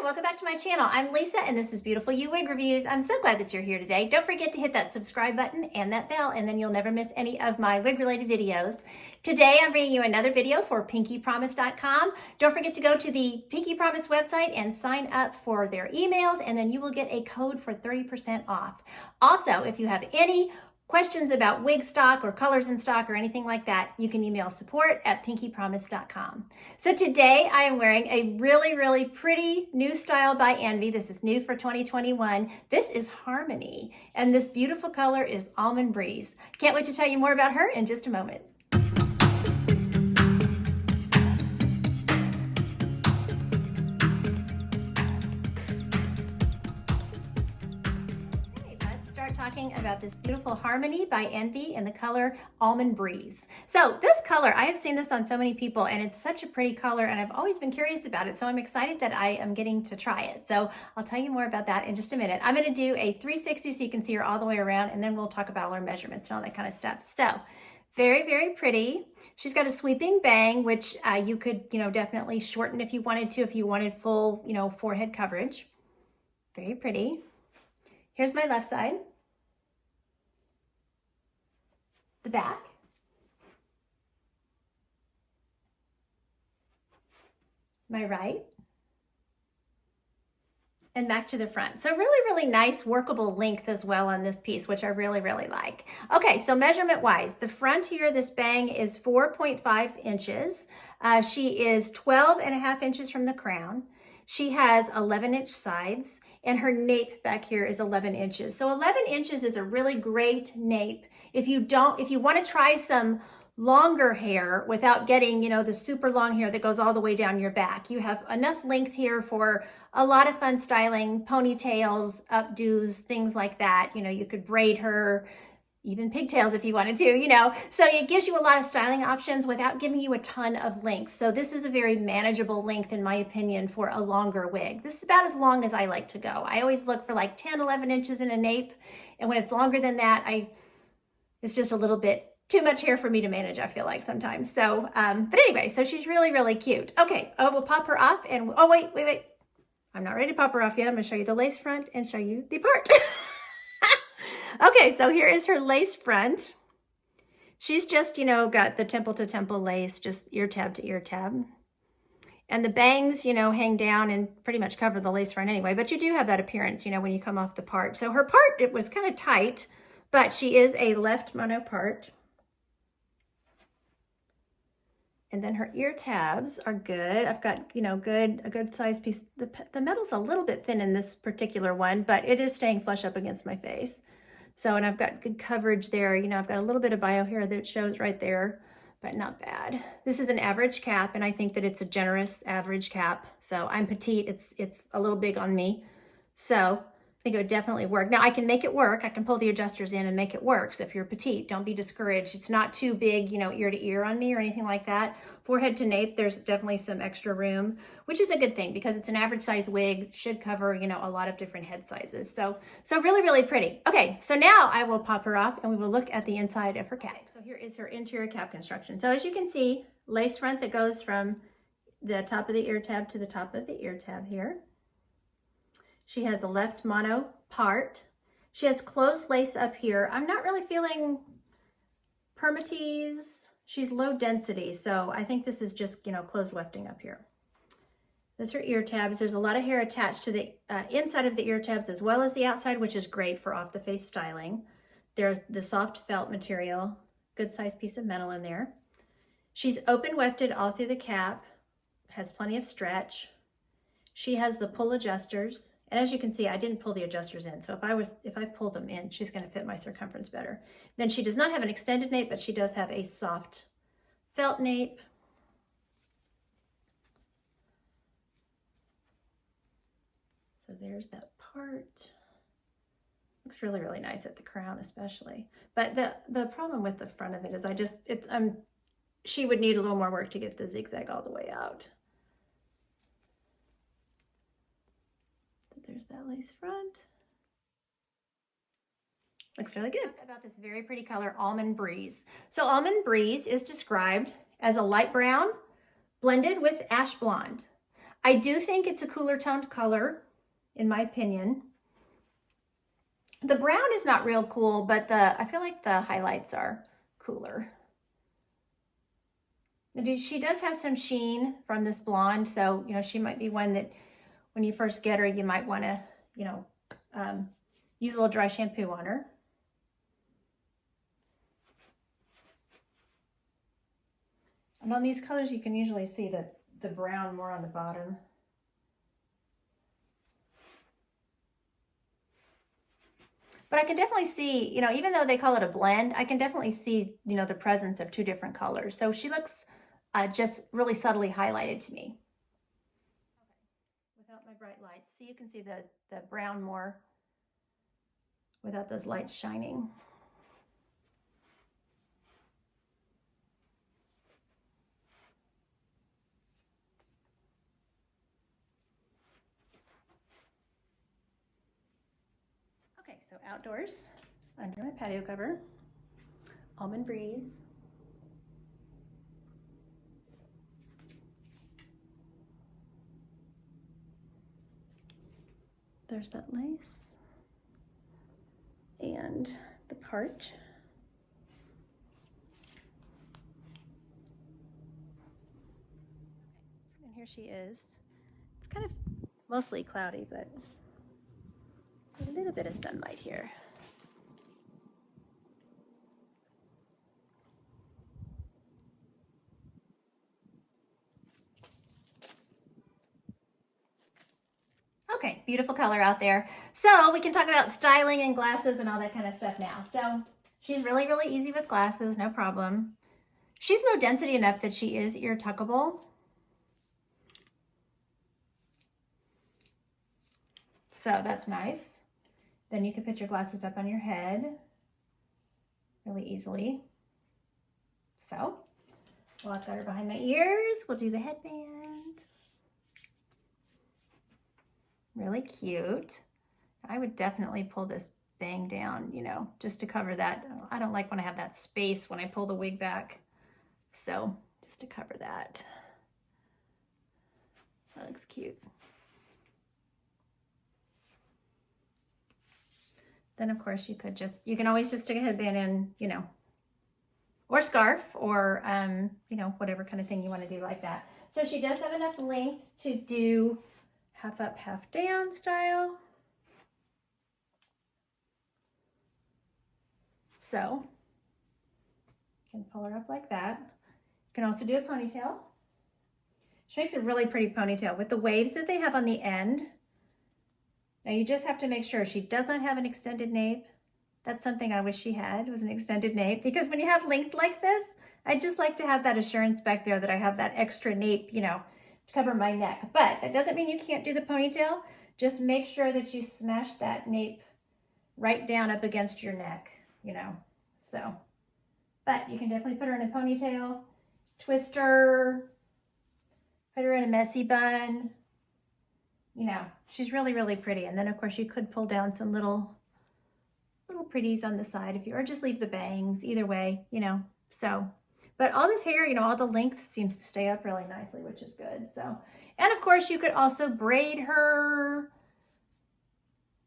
welcome back to my channel. I'm Lisa and this is Beautiful You Wig Reviews. I'm so glad that you're here today. Don't forget to hit that subscribe button and that bell, and then you'll never miss any of my wig related videos. Today I'm bringing you another video for pinkypromise.com. Don't forget to go to the Pinky Promise website and sign up for their emails, and then you will get a code for 30% off. Also, if you have any questions about wig stock or colors in stock or anything like that, you can email support@pinkypromise.com. So today I am wearing a really pretty new style by Envy. This is new for 2021. This is Harmony, and this beautiful color is Almond Breeze. Can't wait to tell you more about her in just a moment. Talking about this beautiful Harmony by Envy in the color Almond Breeze. So this color, I have seen this on so many people and it's such a pretty color and I've always been curious about it. So I'm excited that I am getting to try it. So I'll tell you more about that in just a minute. I'm going to do a 360 so you can see her all the way around, and then we'll talk about all our measurements and all that kind of stuff. So very pretty. She's got a sweeping bang, which you could, definitely shorten if you wanted to, if you wanted full, forehead coverage. Very pretty. Here's my left side. The back, my right, and back to the front. So really nice workable length as well on this piece, which I really like. Okay, so measurement wise, the front here, this bang is 4.5 inches. She is 12.5 inches from the crown. She has 11-inch sides, and her nape back here is 11 inches. So 11 inches is a really great nape. If you want to try some longer hair without getting, the super long hair that goes all the way down your back, you have enough length here for a lot of fun styling, ponytails, updos, things like that. You could braid her, even pigtails if you wanted to, So it gives you a lot of styling options without giving you a ton of length. So this is a very manageable length, in my opinion, for a longer wig. This is about as long as I like to go. I always look for like 10, 11 inches in a nape. And when it's longer than that, it's just a little bit too much hair for me to manage, I feel like sometimes. So, but anyway, so she's really cute. Okay, we'll pop her off and, oh, wait. I'm not ready to pop her off yet. I'm gonna show you the lace front and show you the part. Okay, so here is her lace front. She's just, got the temple to temple lace, just ear tab to ear tab. And the bangs, hang down and pretty much cover the lace front anyway, but you do have that appearance, when you come off the part. So her part, it was kind of tight, but she is a left mono part. And then her ear tabs are good. I've got, a good size piece. The metal's a little bit thin in this particular one, but it is staying flush up against my face. So, and I've got good coverage there. I've got a little bit of bio hair that shows right there, but not bad. This is an average cap, and I think that it's a generous average cap. So I'm petite, it's a little big on me. So I think it would definitely work. Now I can make it work. I can pull the adjusters in and make it work. So if you're petite, don't be discouraged. It's not too big, ear to ear on me or anything like that. Forehead to nape, there's definitely some extra room, which is a good thing because it's an average size wig. It should cover, a lot of different head sizes. So really pretty. Okay, so now I will pop her off and we will look at the inside of her cap. So here is her interior cap construction. So as you can see, lace front that goes from the top of the ear tab to the top of the ear tab here. She has a left mono part. She has closed lace up here. I'm not really feeling permatease. She's low density, so I think this is just, closed wefting up here. That's her ear tabs. There's a lot of hair attached to the inside of the ear tabs as well as the outside, which is great for off the face styling. There's the soft felt material, good size piece of metal in there. She's open wefted all through the cap, has plenty of stretch. She has the pull adjusters. And as you can see, I didn't pull the adjusters in. So if I pull them in, she's going to fit my circumference better. Then she does not have an extended nape, but she does have a soft felt nape. So there's that part. Looks really nice at the crown especially. But the problem with the front of it is she would need a little more work to get the zigzag all the way out. There's that lace front. Looks really good. About this very pretty color, Almond Breeze. So Almond Breeze is described as a light brown blended with ash blonde. I do think it's a cooler toned color, in my opinion. The brown is not real cool, but I feel like the highlights are cooler. She does have some sheen from this blonde, so, you know, she might be one that when you first get her, you might want to, you know, use a little dry shampoo on her. And on these colors, you can usually see the brown more on the bottom. But I can definitely see, you know, even though they call it a blend, I can definitely see, you know, the presence of two different colors. So she looks just really subtly highlighted to me. Okay. Without my bright lights. See, you can see the brown more without those lights shining. Okay, so outdoors, under my patio cover, Almond Breeze. There's that lace and the part. And here she is. It's kind of mostly cloudy, but a little bit of sunlight here. Okay, beautiful color out there. So we can talk about styling and glasses and all that kind of stuff now. So she's really, really easy with glasses, no problem. She's low density enough that she is ear tuckable. So that's nice. Then you can put your glasses up on your head really easily. So, well, I've got her behind my ears. We'll do the headband. Really cute. I would definitely pull this bang down, you know, just to cover that. I don't like when I have that space when I pull the wig back. So just to cover that. That looks cute. Then of course you can always just stick a headband in, you know, or scarf or, you know, whatever kind of thing you want to do like that. So she does have enough length to do half up, half down style. So you can pull her up like that. You can also do a ponytail. She makes a really pretty ponytail with the waves that they have on the end. Now you just have to make sure she does not have an extended nape. That's something I wish she had, was an extended nape, because when you have length like this, I just like to have that assurance back there that I have that extra nape, you know, to cover my neck. But that doesn't mean you can't do the ponytail. Just make sure that you smash that nape right down up against your neck, you know, so. But you can definitely put her in a ponytail, twist her, put her in a messy bun. You know, she's really, really pretty. And then of course you could pull down some little pretties on the side if you, or just leave the bangs, either way, you know, so. But all this hair, you know, all the length seems to stay up really nicely, which is good, so. And of course you could also braid her.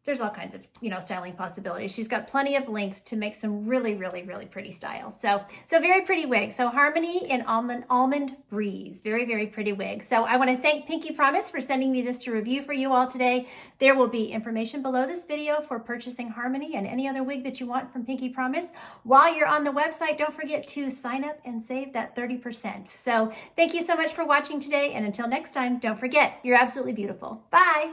There's all kinds of, you know, styling possibilities. She's got plenty of length to make some really, really, really pretty styles. So very pretty wig. So Harmony in Almond Breeze. Very, very pretty wig. So I want to thank Pinky Promise for sending me this to review for you all today. There will be information below this video for purchasing Harmony and any other wig that you want from Pinky Promise. While you're on the website, don't forget to sign up and save that 30%. So thank you so much for watching today. And until next time, don't forget, you're absolutely beautiful. Bye.